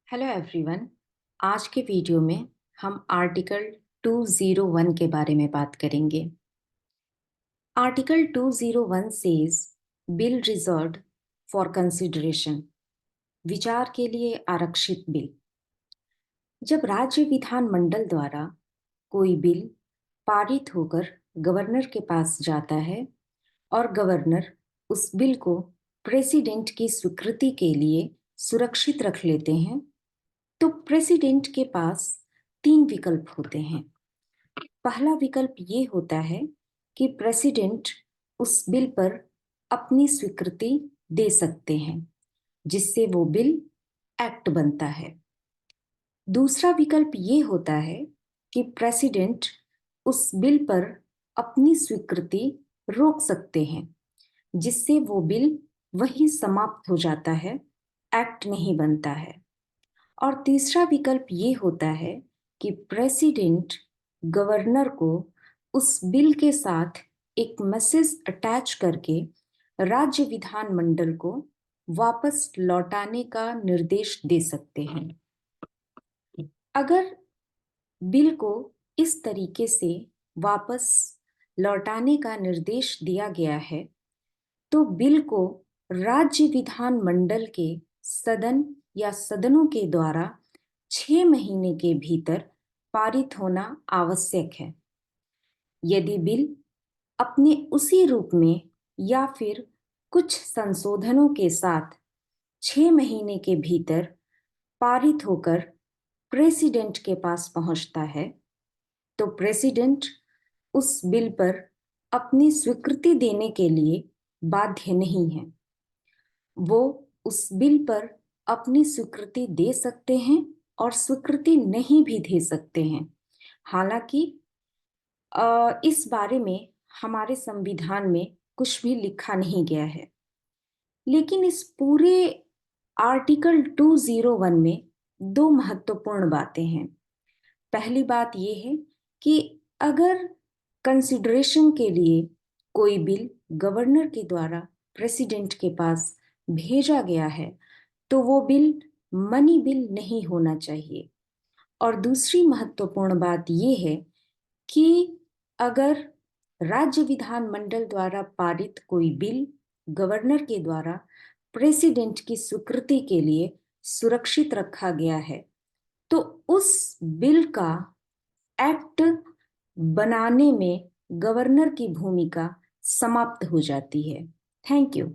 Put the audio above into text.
Hello everyone. आज के video में हम आर्टिकल 201 के बारे में बात करेंगे। Article 201 says bill reserved for consideration, विचार के लिए आरक्षित बिल। जब राज्य विधानमंडल द्वारा कोई बिल पारित होकर गवर्नर के पास जाता है और गवर्नर उस बिल को प्रेसिडेंट की स्वीकृति के लिए सुरक्षित रख लेते हैं, तो प्रेसिडेंट के पास तीन विकल्प होते हैं। पहला विकल्प ये होता है कि प्रेसिडेंट उस बिल पर अपनी स्वीकृति दे सकते हैं, जिससे वो बिल एक्ट बनता है। दूसरा विकल्प ये होता है कि प्रेसिडेंट उस बिल पर अपनी स्वीकृति रोक सकते हैं, जिससे वो बिल वहीं समाप्त हो जाता है, एक्ट नहीं बनता है। और तीसरा विकल्प ये होता है कि प्रेसिडेंट गवर्नर को उस बिल के साथ एक मैसेज अटैच करके राज्य विधानमंडल को वापस लौटाने का निर्देश दे सकते हैं। अगर बिल को इस तरीके से वापस लौटाने का निर्देश दिया गया है, तो बिल को राज्य विधानमंडल के सदन या सदनों के द्वारा 6 महीने के भीतर पारित होना आवश्यक है। यदि बिल अपने उसी रूप में या फिर कुछ संशोधनों के साथ 6 महीने के भीतर पारित होकर प्रेसिडेंट के पास पहुंचता है, तो प्रेसिडेंट उस बिल पर अपनी स्वीकृति देने के लिए बाध्य नहीं है। वो उस बिल पर अपनी स्वीकृति दे सकते हैं और स्वीकृति नहीं भी दे सकते हैं। हालांकि इस बारे में हमारे संविधान में कुछ भी लिखा नहीं गया है, लेकिन इस पूरे आर्टिकल 201 में दो महत्वपूर्ण बातें हैं। पहली बात यह है कि अगर कंसिडरेशन के लिए कोई बिल गवर्नर के द्वारा प्रेसिडेंट के पास भेजा गया है, तो वो बिल मनी बिल नहीं होना चाहिए। और दूसरी महत्वपूर्ण बात यह है कि अगर राज्य विधानमंडल द्वारा पारित कोई बिल गवर्नर के द्वारा प्रेसिडेंट की स्वीकृति के लिए सुरक्षित रखा गया है, तो उस बिल का एक्ट बनाने में गवर्नर की भूमिका समाप्त हो जाती है। Thank you.